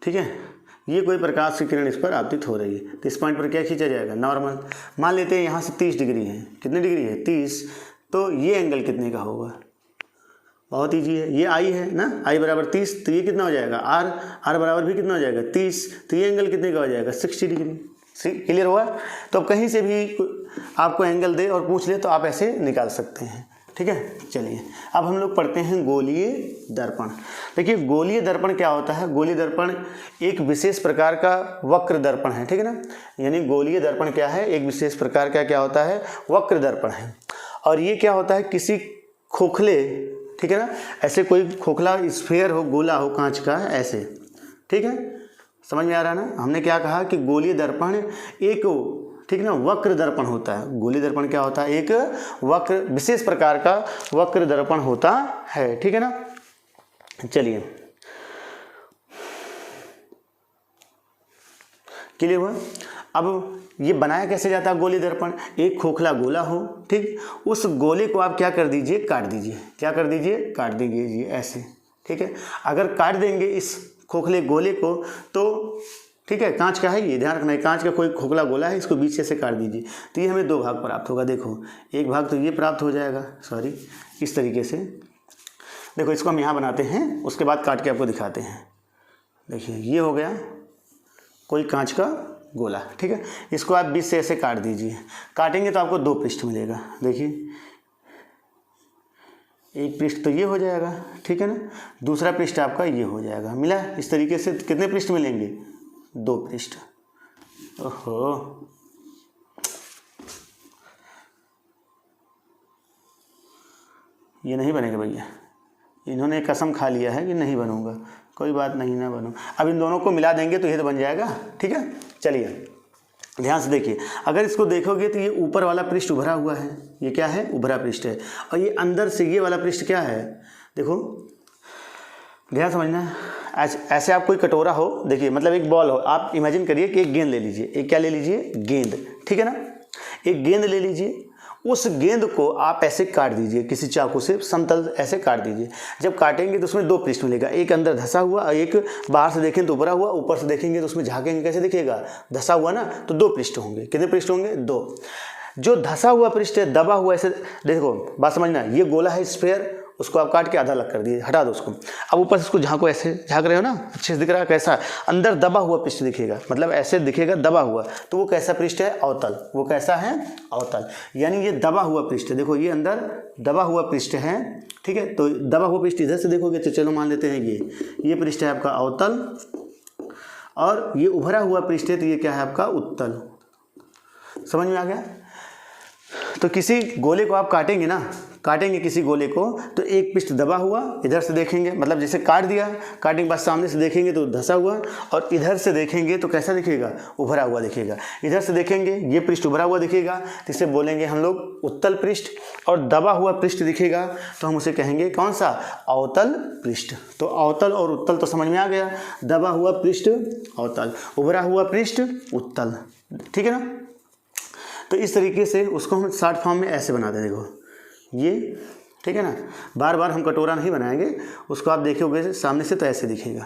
ठीक है, ये कोई प्रकाश की किरण इस पर आपतित हो रही है, तो इस पॉइंट पर क्या खींचा जाएगा, नॉर्मल। मान लेते हैं यहाँ से 30 डिग्री है, कितने डिग्री है 30, तो ये एंगल कितने का होगा, बहुत ईजी है, ये आई है ना, आई बराबर 30, तो ये कितना हो जाएगा आर, आर बराबर भी कितना हो जाएगा 30, तो ये एंगल कितने का हो जाएगा 60 डिग्री। क्लियर हुआ। तो अब कहीं से भी आपको एंगल दे और पूछ ले तो आप ऐसे निकाल सकते हैं, ठीक है। चलिए अब हम लोग पढ़ते हैं गोलीय दर्पण। देखिए गोलीय दर्पण क्या होता है, गोलीय दर्पण एक विशेष प्रकार का वक्र दर्पण है, ठीक है ना। यानी गोलीय दर्पण क्या है, एक विशेष प्रकार का क्या होता है, वक्र दर्पण है। और ये क्या होता है, किसी खोखले, ठीक है ना, ऐसे कोई खोखला स्फेयर हो, गोला हो कांच का ऐसे, ठीक है, समझ में आ रहा है ना। हमने क्या कहा कि गोलीय दर्पण एक, ठीक ना, वक्र दर्पण होता है। गोलीय दर्पण क्या होता है, एक वक्र, विशेष प्रकार का वक्र दर्पण होता है, ठीक है ना। चलिए क्लियर हुआ। अब ये बनाया कैसे जाता है गोलीय दर्पण, एक खोखला गोला हो, ठीक, उस गोले को आप क्या कर दीजिए, काट दीजिए, क्या कर दीजिए, काट दीजिए ऐसे, ठीक है। अगर काट देंगे इस खोखले गोले को तो, ठीक है, कांच का है ये, ध्यान रखना है, कांच का कोई खोखला गोला है, इसको बीच से काट दीजिए, तो ये हमें दो भाग प्राप्त होगा। देखो एक भाग तो ये प्राप्त हो जाएगा, सॉरी इस तरीके से, देखो इसको हम यहाँ बनाते हैं, उसके बाद काट के आपको दिखाते हैं। देखिए ये हो गया कोई कांच का गोला, ठीक है, इसको आप बीच से ऐसे काट दीजिए, काटेंगे तो आपको दो पृष्ठ मिलेगा। देखिए एक पृष्ठ तो ये हो जाएगा, ठीक है ना, दूसरा पृष्ठ आपका ये हो जाएगा, मिला। इस तरीके से कितने पृष्ठ मिलेंगे, दो पृष्ठ। ओहो, ये नहीं बनेगा भैया, इन्होंने कसम खा लिया है कि नहीं बनूंगा, कोई बात नहीं, ना बनो। अब इन दोनों को मिला देंगे तो ये तो बन जाएगा, ठीक है। चलिए ध्यान से देखिए, अगर इसको देखोगे तो ये ऊपर वाला पृष्ठ उभरा हुआ है, ये क्या है, उभरा पृष्ठ है, और ये अंदर से ये वाला पृष्ठ क्या है, देखो ध्यान समझना। ऐसे आप कोई कटोरा हो, देखिए मतलब एक बॉल हो, आप इमेजिन करिए कि एक गेंद ले लीजिए, एक क्या ले लीजिए, गेंद, ठीक है ना, एक गेंद ले लीजिए, उस गेंद को आप ऐसे काट दीजिए, किसी चाकू से समतल ऐसे काट दीजिए। जब काटेंगे तो उसमें दो पृष्ठ मिलेगा, एक अंदर धंसा हुआ और एक बाहर से देखें तो उभरा हुआ, ऊपर से देखेंगे तो उसमें झाँकेंगे कैसे दिखेगा, धंसा हुआ ना, तो दो पृष्ठ होंगे। कितने पृष्ठ होंगे, दो। जो धंसा हुआ पृष्ठ है, दबा हुआ, ऐसे देखो बात समझना, ये गोला है स्फेयर, उसको आप काट के आधा अलग कर दिए, हटा दो उसको। अब ऊपर से उसको झाँको, ऐसे झाँक रहे हो ना, अच्छे से दिख रहा है कैसा, अंदर दबा हुआ पृष्ठ दिखेगा, मतलब ऐसे दिखेगा दबा हुआ, तो वो कैसा पृष्ठ है, अवतल। वो कैसा है, अवतल। यानी ये दबा हुआ पृष्ठ है, देखो ये अंदर दबा हुआ पृष्ठ है, ठीक है। तो दबा हुआ पृष्ठ इधर से देखोगे तो चलो मान लेते हैं ये पृष्ठ है आपका अवतल, और ये उभरा हुआ पृष्ठ है तो ये क्या है आपका उत्तल। समझ में आ गया। तो किसी गोले को आप काटेंगे ना, काटेंगे किसी गोले को, तो एक पृष्ठ दबा हुआ, इधर से देखेंगे, मतलब जैसे काट दिया, काटने के बाद सामने से देखेंगे तो धंसा हुआ, और इधर से देखेंगे तो कैसा दिखेगा, उभरा हुआ दिखेगा। इधर से देखेंगे ये पृष्ठ उभरा हुआ दिखेगा, तो इसे बोलेंगे हम लोग उत्तल पृष्ठ, और दबा हुआ पृष्ठ दिखेगा तो हम उसे कहेंगे कौन सा, अवतल पृष्ठ। तो अवतल और उत्तल तो समझ में आ गया, दबा हुआ पृष्ठ अवतल, उभरा हुआ पृष्ठ उत्तल, ठीक है ना। तो इस तरीके से उसको हम शॉर्ट फॉर्म में ऐसे बनाते हैं, देखो ये, ठीक है ना। बार बार हम कटोरा नहीं बनाएंगे, उसको आप देखोगे सामने से तो ऐसे दिखेगा,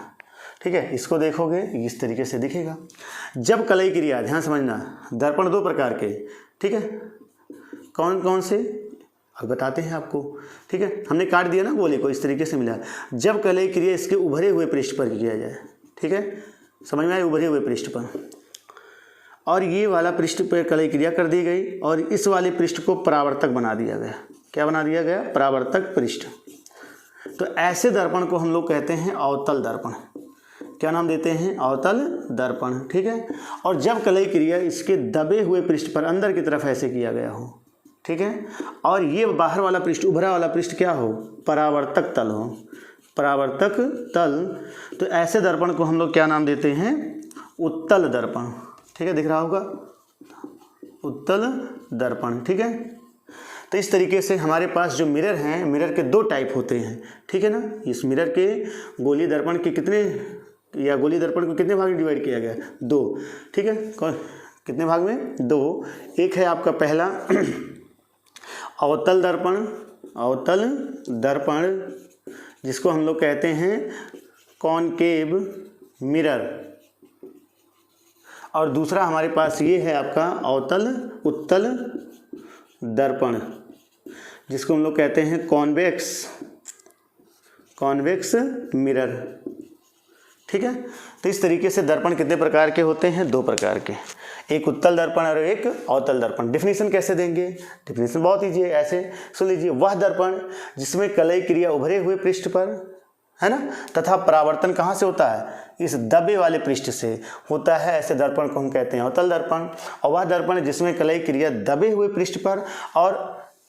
ठीक है। इसको देखोगे इस तरीके से दिखेगा। जब कलई क्रिया, ध्यान समझना, दर्पण दो प्रकार के, ठीक है, कौन कौन से अब बताते हैं आपको, ठीक है। हमने काट दिया ना गोले को, इस तरीके से मिला। जब कलई क्रिया इसके उभरे हुए पृष्ठ पर किया जाए, ठीक है, समझ में आए, उभरे हुए पृष्ठ पर, और ये वाला पृष्ठ पर कलई क्रिया कर दी गई, और इस वाले पृष्ठ को परावर्तक बना दिया गया। क्या बना दिया गया, परावर्तक पृष्ठ। तो ऐसे दर्पण को हम लोग कहते हैं अवतल दर्पण। क्या नाम देते हैं, अवतल दर्पण, ठीक है। और जब कलई क्रिया इसके दबे हुए पृष्ठ पर अंदर की तरफ ऐसे किया गया हो, ठीक है, और ये बाहर वाला पृष्ठ, उभरा वाला पृष्ठ क्या हो, परावर्तक तल हो, परावर्तक तल, तो ऐसे दर्पण को हम लोग क्या नाम देते हैं, उत्तल दर्पण, ठीक है, दिख रहा होगा, उत्तल दर्पण, ठीक है। तो इस तरीके से हमारे पास जो मिरर हैं, मिरर के दो टाइप होते हैं, ठीक है ना। इस मिरर के गोलीय दर्पण के कितने, या गोलीय दर्पण को कितने भाग में डिवाइड किया गया, दो, ठीक है। कितने भाग में, दो। एक है आपका पहला अवतल दर्पण, अवतल दर्पण, जिसको हम लोग कहते हैं कॉनकेव मिरर, और दूसरा हमारे पास ये है आपका अवतल उत्तल दर्पण, जिसको हम लोग कहते हैं कॉन्वेक्स मिरर। ठीक है, तो इस तरीके से दर्पण कितने प्रकार के होते हैं? 2 प्रकार के, एक उत्तल दर्पण और एक अवतल दर्पण। डिफिनीशन कैसे देंगे? डिफिनीशन बहुत ईजी है, ऐसे सुन लीजिए, वह दर्पण जिसमें कलई क्रिया उभरे हुए पृष्ठ पर, है ना, तथा परावर्तन कहाँ से होता है? इस दबे वाले पृष्ठ से होता है, ऐसे दर्पण को हम कहते हैं अवतल दर्पण। और वह दर्पण जिसमें कलई क्रिया दबे हुए पृष्ठ पर और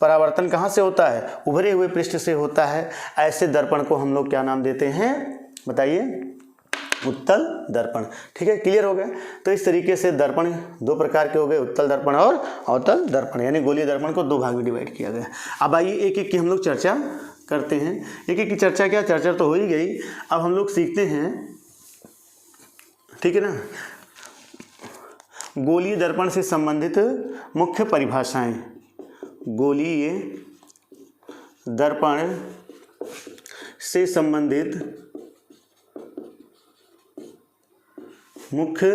परावर्तन कहाँ से होता है? उभरे हुए पृष्ठ से होता है, ऐसे दर्पण को हम लोग क्या नाम देते हैं? बताइए, उत्तल दर्पण। ठीक है, क्लियर हो गया? तो इस तरीके से दर्पण 2 प्रकार के हो गए, उत्तल दर्पण और अवतल दर्पण, यानी गोलीय दर्पण को 2 भाग में डिवाइड किया गया। अब आइए एक एक की हम लोग चर्चा करते हैं। एक एक की चर्चा, क्या चर्चा तो हो ही गई, अब हम लोग सीखते हैं, ठीक है ना, गोलीय दर्पण से संबंधित मुख्य परिभाषाएं। गोलीय दर्पण से संबंधित मुख्य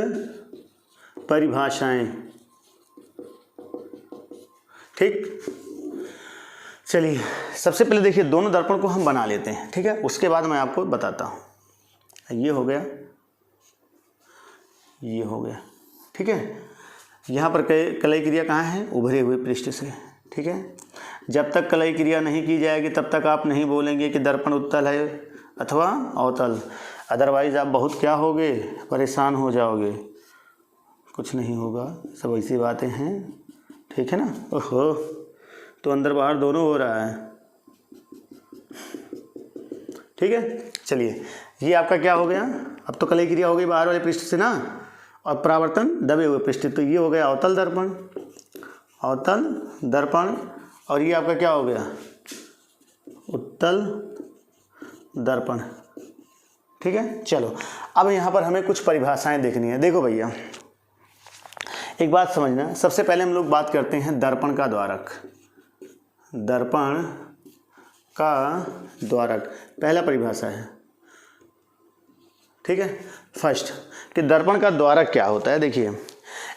परिभाषाएं। ठीक, चलिए सबसे पहले देखिए, दोनों दर्पण को हम बना लेते हैं। ठीक है, उसके बाद मैं आपको बताता हूँ। ये हो गया, ये हो गया। ठीक है, यहाँ पर कलई क्रिया कहाँ है? उभरे हुए पृष्ठ से। ठीक है, जब तक कलई क्रिया नहीं की जाएगी तब तक आप नहीं बोलेंगे कि दर्पण उत्तल है अथवा अवतल, अदरवाइज आप बहुत क्या होगे? परेशान हो जाओगे। कुछ नहीं होगा, सब ऐसी बातें हैं। ठीक है ना? ओहो, तो अंदर बाहर दोनों हो रहा है। ठीक है, चलिए ये आपका क्या हो गया? अब तो कलई क्रिया हो गई बाहर वाले पृष्ठ से ना, और परावर्तन दबे हुए पृष्ठ, तो ये हो गया अवतल दर्पण, अवतल दर्पण। और ये आपका क्या हो गया? उत्तल दर्पण। ठीक है, चलो अब यहाँ पर हमें कुछ परिभाषाएं देखनी है। देखो भैया, एक बात समझना, सबसे पहले हम लोग बात करते हैं दर्पण का द्वारक। दर्पण का द्वारक पहला परिभाषा है। ठीक है, फर्स्ट कि दर्पण का द्वारक क्या होता है। देखिए,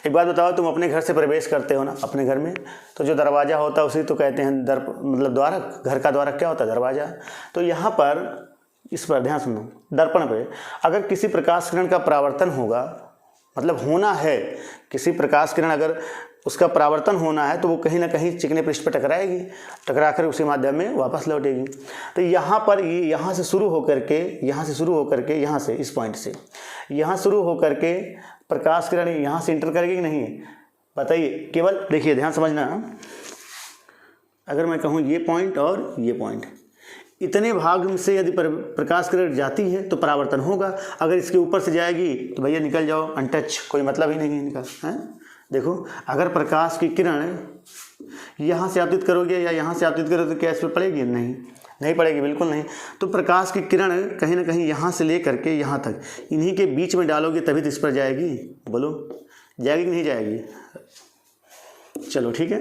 एक बात बताओ, तुम अपने घर से प्रवेश करते हो ना अपने घर में, तो जो दरवाज़ा होता है उसी तो कहते हैं मतलब द्वारक। घर का द्वारक क्या होता है? दरवाज़ा। तो यहाँ पर इस पर ध्यान सुनो, दर्पण पे अगर किसी प्रकाश किरण का परावर्तन होगा, मतलब होना है, किसी प्रकाश किरण अगर उसका परावर्तन होना है तो वो कहीं ना कहीं चिकने पृष्ठ पर टकराएगी, टकराकर उसी माध्यम में वापस लौटेगी। तो यहाँ पर ये यहाँ से शुरू होकर के यहाँ से इस पॉइंट से यहाँ शुरू होकर के प्रकाश किरण यहाँ से इंटर करेगी कि नहीं? बताइए, केवल देखिए ध्यान समझना, अगर मैं कहूँ ये पॉइंट और ये पॉइंट, इतने भाग से यदि प्रकाश किरण जाती है तो परावर्तन होगा। अगर इसके ऊपर से जाएगी तो भैया निकल जाओ, अनटच, कोई मतलब ही नहीं है इनका। है, देखो, अगर प्रकाश की किरण यहाँ से आपतित करोगे या यहाँ से आपतित करोगे तो क्या इस पर पड़ेगी? नहीं पड़ेगी, बिल्कुल नहीं। तो प्रकाश की किरण कहीं ना कहीं यहाँ से ले करके यहाँ तक, इन्हीं के बीच में डालोगे तभी तो इस पर जाएगी। बोलो, जाएगी कि नहीं जाएगी? चलो ठीक है,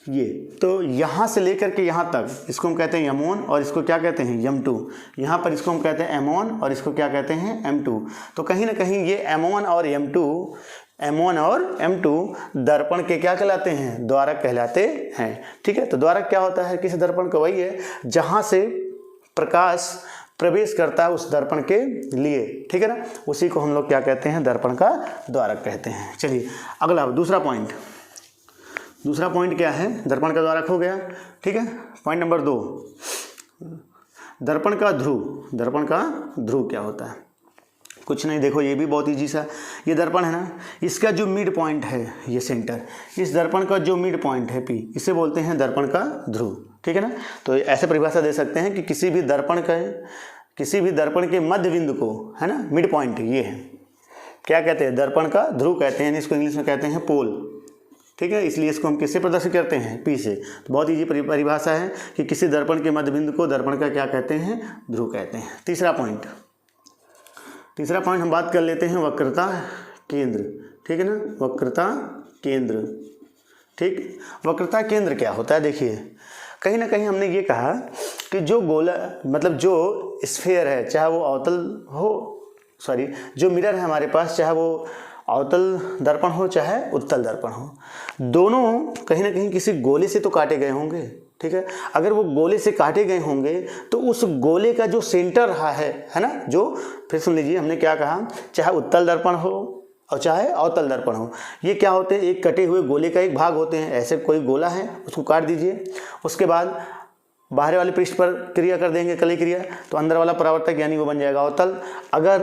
ये तो यहाँ से लेकर के यहाँ तक इसको हम कहते हैं M1 और इसको क्या कहते हैं? M2। यहाँ पर इसको हम कहते हैं M1 और इसको क्या कहते हैं? M2। तो कहीं ना कहीं ये M1 और M2 दर्पण के क्या कहलाते हैं? द्वारक कहलाते हैं। ठीक है, तो द्वारक क्या होता है किसी दर्पण का? वही है जहाँ से प्रकाश प्रवेश करता है उस दर्पण के लिए। ठीक है ना, उसी को हम लोग क्या कहते हैं? दर्पण का द्वारक कहते हैं। चलिए अगला दूसरा पॉइंट क्या है? दर्पण का द्वारक हो गया। ठीक है, पॉइंट नंबर 2, दर्पण का ध्रुव। दर्पण का ध्रुव क्या होता है? कुछ नहीं, देखो ये भी बहुत ईजी सा, ये दर्पण है ना, इसका जो मिड पॉइंट है, ये सेंटर, इस दर्पण का जो मिड पॉइंट है P, इसे बोलते हैं दर्पण का ध्रुव। ठीक है ना, तो ऐसे परिभाषा दे सकते हैं कि किसी भी दर्पण के मध्य बिंदु को, है ना, मिड पॉइंट ये है, क्या कहते हैं? दर्पण का ध्रुव कहते हैं, इसको इंग्लिश में कहते हैं पोल। ठीक है, इसलिए इसको हम किससे प्रदर्शित करते हैं? P से। तो बहुत ईजी परिभाषा है कि किसी दर्पण के मध्य बिंदु को दर्पण का क्या कहते हैं? ध्रुव कहते हैं। तीसरा पॉइंट हम बात कर लेते हैं वक्रता केंद्र। ठीक है ना, वक्रता केंद्र। ठीक, वक्रता केंद्र क्या होता है? देखिए, कहीं ना कहीं हमने ये कहा कि जो गोला मतलब जो स्फीयर है, चाहे वो अवतल हो, जो मिरर है हमारे पास, चाहे वो अवतल दर्पण हो चाहे उत्तल दर्पण हो, दोनों कहीं ना कहीं किसी गोले से तो काटे गए होंगे, ठीक है। अगर वो गोले से काटे गए होंगे तो उस गोले का जो सेंटर रहा है ना, जो, फिर सुन लीजिए हमने क्या कहा, चाहे उत्तल दर्पण हो और चाहे अवतल दर्पण हो, ये क्या होते हैं, एक कटे हुए गोले का एक भाग होते हैं। ऐसे कोई गोला है उसको काट दीजिए, उसके बाद बाहर वाले पृष्ठ पर क्रिया कर देंगे, कलई क्रिया, तो अंदर वाला परावर्तक यानी वो बन जाएगा अवतल। अगर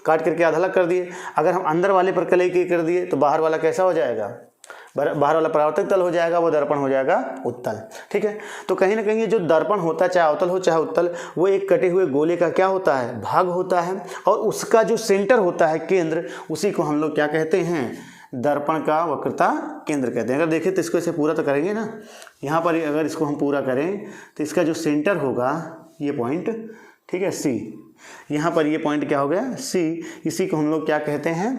काट करके आधा अलग कर दिए, अगर हम अंदर वाले पर कलई क्रिया कर दिए तो बाहर वाला कैसा हो जाएगा, बाहर वाला परावर्तक तल हो जाएगा, वो दर्पण हो जाएगा उत्तल, ठीक है। तो कहीं ना कहीं ये जो दर्पण होता है, चाहे अवतल हो चाहे उत्तल, वो एक कटे हुए गोले का क्या होता है, भाग होता है, और उसका जो सेंटर होता है, केंद्र, उसी को हम लोग क्या कहते हैं, दर्पण का वक्रता केंद्र कहते हैं। अगर देखें तो इसको ऐसे पूरा तो करेंगे ना, यहाँ पर अगर इसको हम पूरा करें तो इसका जो सेंटर होगा ये पॉइंट, ठीक है, सी, यहाँ पर ये पॉइंट क्या हो गया, सी, इसी को हम लोग क्या कहते हैं,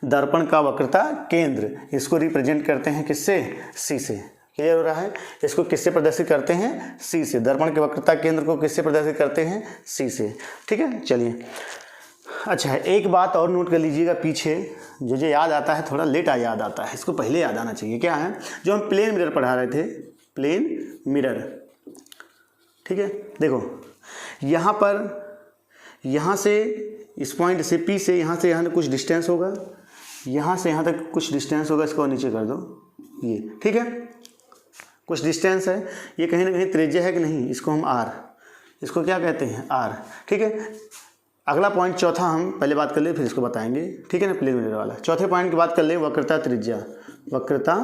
दर्पण का वक्रता केंद्र। इसको रिप्रेजेंट करते हैं किससे, सी से। क्लियर हो रहा है, इसको किससे प्रदर्शित करते हैं, सी से। दर्पण के वक्रता केंद्र को किससे प्रदर्शित करते हैं, सी से, ठीक है। चलिए, अच्छा, एक बात और नोट कर लीजिएगा, पीछे जो याद आता है थोड़ा लेट याद आता है, इसको पहले याद आना चाहिए। क्या है, जो हम प्लेन मिरर पढ़ा रहे थे, प्लेन मिरर, ठीक है। देखो यहाँ पर, यहाँ से इस पॉइंट से पी से यहाँ तक कुछ डिस्टेंस होगा, यहाँ से यहाँ तक कुछ डिस्टेंस होगा, इसको नीचे कर दो, ये, ठीक है, कुछ डिस्टेंस है, ये कहीं ना कहीं त्रिज्या है कि नहीं, इसको हम आर, इसको क्या कहते हैं, आर, ठीक है। अगला पॉइंट चौथा हम पहले बात कर ले, फिर इसको बताएंगे, ठीक है ना, प्लेन मिरर वाला। चौथे पॉइंट की बात कर ले, वक्रता त्रिज्या, वक्रता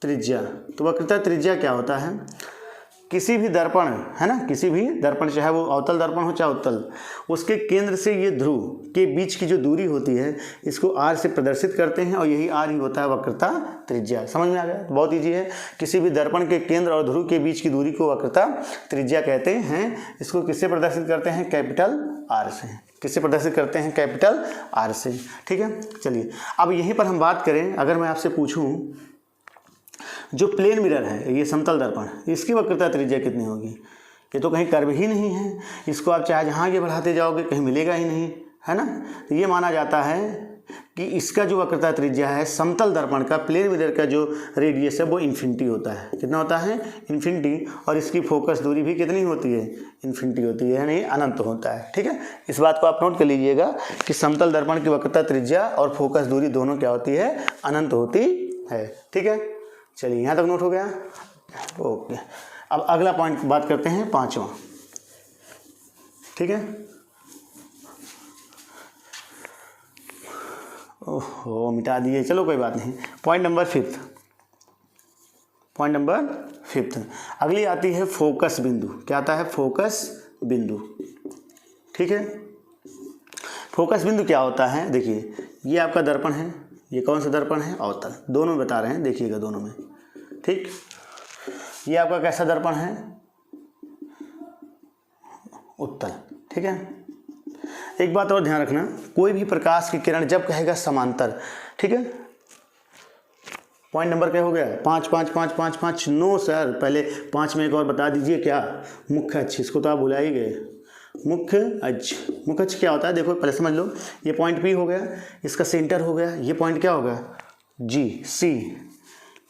त्रिज्या। तो वक्रता त्रिज्या क्या होता है, किसी भी दर्पण, है ना, किसी भी दर्पण, चाहे वो अवतल दर्पण हो चाहे उत्तल, उसके केंद्र से ये ध्रुव के बीच की जो दूरी होती है, इसको आर से प्रदर्शित करते हैं, और यही आर ही होता है वक्रता त्रिज्या। समझ में आ गया, बहुत ईजी है। किसी भी दर्पण के केंद्र और ध्रुव के बीच की दूरी को वक्रता त्रिज्या कहते हैं। इसको किससे प्रदर्शित करते हैं, कैपिटल आर से। किससे प्रदर्शित करते हैं, कैपिटल आर से, ठीक है। चलिए, अब यहीं पर हम बात करें, अगर मैं आपसे पूछूं, जो प्लेन मिरर है, ये समतल दर्पण, इसकी वक्रता त्रिज्या कितनी होगी, ये तो कहीं कर्व ही नहीं है, इसको आप चाहे जहाँ आगे बढ़ाते जाओगे कहीं मिलेगा ही नहीं, है ना। तो ये माना जाता है कि इसका जो वक्रता त्रिज्या है समतल दर्पण का, प्लेन मिरर का जो रेडियस है वो इन्फिनिटी होता है। कितना होता है, इन्फिनिटी। और इसकी फोकस दूरी भी कितनी होती है, इन्फिनिटी होती है, यानी अनंत होता है, ठीक है। इस बात को आप नोट कर लीजिएगा कि समतल दर्पण की वक्रता त्रिज्या और फोकस दूरी दोनों क्या होती है, अनंत होती है, ठीक है। चलिए, यहाँ तक नोट हो गया, ओके। अब अगला पॉइंट बात करते हैं, पांचवा, ठीक है। ओहो, मिटा दिए, चलो कोई बात नहीं। Point number fifth, point number fifth, अगली आती है फोकस बिंदु। क्या आता है, फोकस बिंदु, ठीक है। फोकस बिंदु क्या होता है, देखिए, ये आपका दर्पण है, ये कौन सा दर्पण है, अवतल, दोनों में बता रहे हैं, देखिएगा दोनों में, ठीक। ये आपका कैसा दर्पण है, उत्तल, ठीक है। एक बात और ध्यान रखना, कोई भी प्रकाश की किरण जब कहेगा समांतर, ठीक है। पॉइंट नंबर क्या हो गया, 5 5 5 5 5, नो सर, पहले 5 में एक और बता दीजिए, क्या, मुख्य अक्ष, इसको तो आप भुला ही गए। मुख्य अक्ष, मुख्य अक्ष क्या होता है, देखो पहले समझ लो, ये पॉइंट पी हो गया, इसका सेंटर हो गया, ये पॉइंट क्या होगा, जी, सी,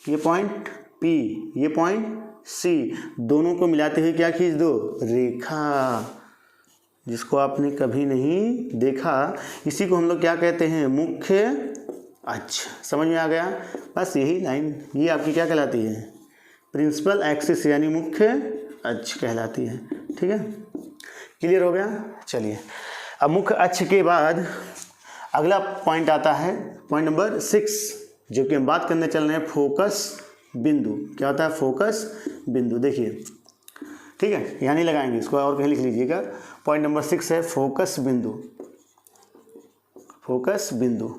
ये पॉइंट पी, ये पॉइंट सी, दोनों को मिलाते हुए क्या खींच दो, रेखा, जिसको आपने कभी नहीं देखा, इसी को हम लोग क्या कहते हैं, मुख्य अक्ष। समझ में आ गया, बस यही लाइन, ये आपकी क्या कहलाती है, प्रिंसिपल एक्सिस, यानी मुख्य अक्ष कहलाती है, ठीक है। क्लियर हो गया। चलिए, अब मुख्य अक्ष के बाद अगला पॉइंट आता है, पॉइंट नंबर 6, जो कि हम बात करने चल रहे हैं, फोकस बिंदु। क्या होता है, फोकस बिंदु, देखिए, ठीक है, यहाँ नहीं लगाएंगे, इसको और कहीं लिख लीजिएगा। पॉइंट नंबर 6 है फोकस बिंदु। फोकस बिंदु,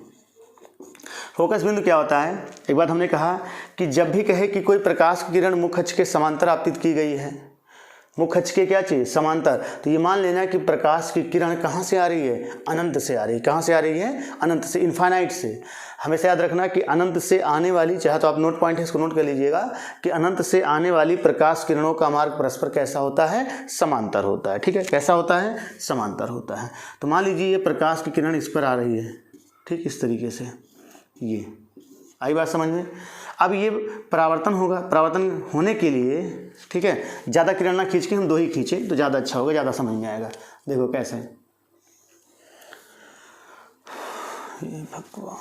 फोकस बिंदु क्या होता है, एक बात हमने कहा कि जब भी कहे कि कोई प्रकाश की किरण मुख्य अक्ष के समांतर आपतित की गई है, मुख्य अक्ष के क्या चाहिए, समांतर, तो ये मान लेना कि प्रकाश की किरण कहाँ से आ रही है, अनंत से आ रही है। कहाँ से आ रही है, अनंत से, इनफाइनाइट से। हमेशा याद रखना कि अनंत से आने वाली, चाहे तो आप नोट पॉइंट है इसको नोट कर लीजिएगा, कि अनंत से आने वाली प्रकाश किरणों का मार्ग परस्पर कैसा होता है, समांतर होता है, ठीक है। कैसा होता है, समांतर होता है। तो मान लीजिए ये प्रकाश की किरण इस पर आ रही है, ठीक इस तरीके से, ये आई बात समझ में। अब ये परावर्तन होगा, परावर्तन होने के लिए ठीक है ज़्यादा किरण ना खींच के हम 2 ही खींचे तो ज़्यादा अच्छा होगा, ज़्यादा समझ में आएगा। देखो कैसे, ये भगवान,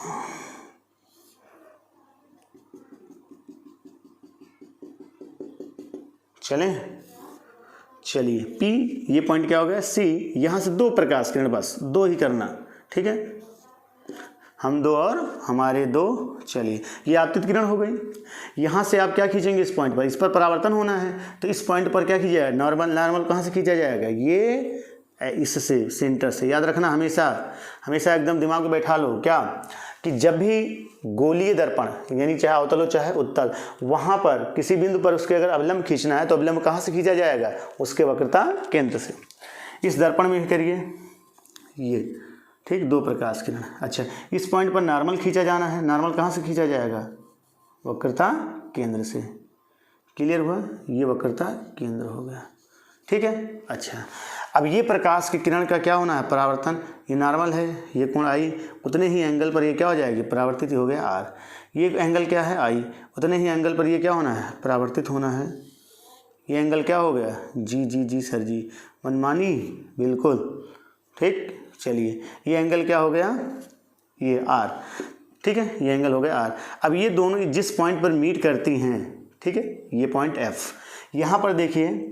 चलिए P ये पॉइंट क्या हो गया C, यहाँ से 2 प्रकाश किरण, बस 2 ही करना, ठीक है हम 2 और हमारे 2। चलिए ये आपतित किरण हो गई। यहाँ से आप क्या खींचेंगे इस पॉइंट पर, इस पर परावर्तन होना है तो इस पॉइंट पर क्या कीजिएगा, नॉर्मल कहाँ से खींचा जाएगा, ये इससे सेंटर से। याद रखना हमेशा एकदम दिमाग में बैठा लो क्या, कि जब भी गोलीय दर्पण यानी चाहे अवतल हो चाहे उत्तल, वहाँ पर किसी बिंदु पर उसके अगर अवलंब खींचना है तो अवलंब कहाँ से खींचा जाएगा, उसके वक्रता केंद्र से। इस दर्पण में करिए ये, ठीक 2 प्रकाश किरण। अच्छा इस पॉइंट पर नॉर्मल खींचा जाना है, नॉर्मल कहाँ से खींचा जाएगा, वक्रता केंद्र से। क्लियर हुआ, ये वक्रता केंद्र हो गया, ठीक है। अच्छा अब ये प्रकाश की किरण का क्या होना है, परावर्तन। ये नॉर्मल है, ये कोण आई, उतने ही एंगल पर ये क्या हो जाएगी, परावर्तित हो गया R। ये एंगल क्या है I, उतने ही एंगल पर ये क्या होना है, परावर्तित होना है। ये एंगल क्या हो गया, जी सर जी, मनमानी बिल्कुल ठीक। चलिए ये एंगल क्या हो गया, ये R, ठीक है ये एंगल हो गया R। अब ये दोनों जिस पॉइंट पर मीट करती हैं, ठीक है ये पॉइंट F, यहाँ पर देखिए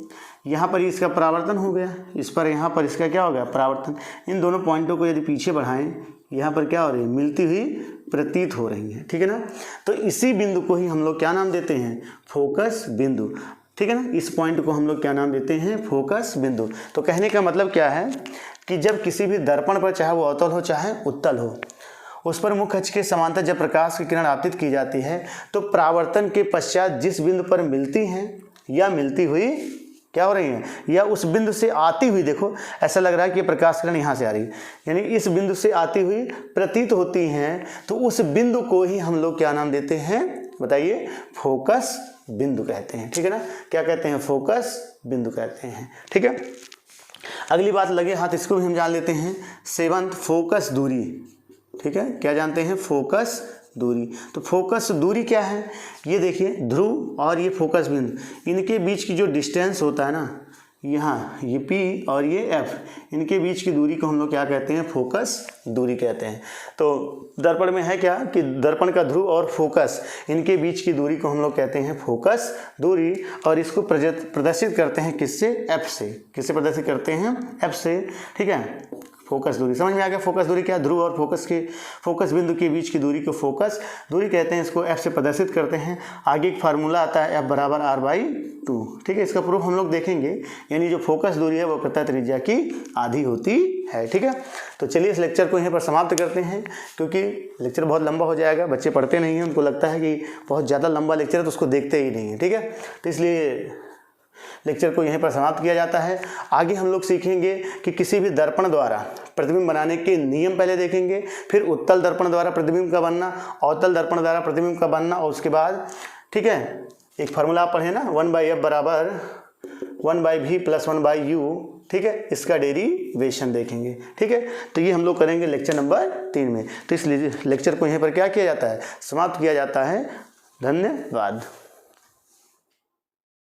यहाँ पर इसका परावर्तन हो गया, इस पर यहाँ पर इसका क्या हो गया, परावर्तन। इन दोनों पॉइंटों को यदि पीछे बढ़ाएं, यहाँ पर क्या हो रही है, मिलती हुई प्रतीत हो रही है, ठीक है ना। तो इसी बिंदु को ही हम लोग क्या नाम देते हैं, फोकस बिंदु, ठीक है ना। इस पॉइंट को हम लोग क्या नाम देते हैं, फोकस बिंदु। तो कहने का मतलब क्या है कि जब किसी भी दर्पण पर, चाहे वो अवतल हो चाहे उत्तल हो, उस पर मुख्य अक्ष के समांतर जब प्रकाश की किरण आपतित की जाती है तो परावर्तन के पश्चात जिस बिंदु पर मिलती हैं या मिलती हुई क्या हो रही हैं, या उस बिंदु से आती हुई, देखो ऐसा लग रहा है कि प्रकाश किरण यहाँ से आ रही है, यानी इस बिंदु से आती हुई प्रतीत होती हैं, तो उस बिंदु को ही हम लोग क्या नाम देते हैं, बताइए, फोकस बिंदु कहते हैं, ठीक है ना। क्या कहते हैं, फोकस बिंदु कहते हैं, ठीक है। अगली बात लगे हाथ, इसको भी हम जान लेते हैं। 7 फोकस दूरी, ठीक है क्या जानते हैं, फोकस दूरी। तो फोकस दूरी क्या है, ये देखिए ध्रुव और ये फोकस बिंदु, इनके बीच की जो डिस्टेंस होता है ना, यहाँ ये P और ये F, इनके बीच की दूरी को हम लोग क्या कहते हैं, फोकस दूरी कहते हैं। तो दर्पण में है क्या कि दर्पण का ध्रुव और फोकस, इनके बीच की दूरी को हम लोग कहते हैं फोकस दूरी, और इसको प्रदर्शित करते हैं किससे, F से। किससे प्रदर्शित करते हैं, F से, ठीक है। फोकस दूरी समझ में आ गया। फोकस दूरी क्या है, ध्रुव और फोकस बिंदु के बीच की दूरी को फोकस दूरी कहते हैं। इसको F से प्रदर्शित करते हैं। आगे एक फार्मूला आता है F बराबर R/2, ठीक है। इसका प्रूफ हम लोग देखेंगे, यानी जो फोकस दूरी है वो वक्रता त्रिज्या की आधी होती है, ठीक है। तो चलिए इस लेक्चर को यहीं पर समाप्त करते हैं, क्योंकि लेक्चर बहुत लंबा हो जाएगा, बच्चे पढ़ते नहीं हैं, उनको लगता है कि बहुत ज़्यादा लंबा लेक्चर है तो उसको देखते ही नहीं है, ठीक है। तो इसलिए लेक्चर को यहीं पर समाप्त किया जाता है। आगे हम लोग सीखेंगे कि किसी भी दर्पण द्वारा प्रतिबिंब बनाने के नियम पहले देखेंगे, फिर उत्तल दर्पण द्वारा प्रतिबिंब का बनना, अवतल दर्पण द्वारा प्रतिबिंब का बनना, और उसके बाद, ठीक है, एक फार्मूला आप पढ़े ना, 1/F बराबर 1/V + 1/U, ठीक है, इसका डेरिवेशन देखेंगे, ठीक है। तो ये हम लोग करेंगे लेक्चर नंबर 3 में। तो इस लेक्चर को यहीं पर क्या किया जाता है, समाप्त किया जाता है। धन्यवाद।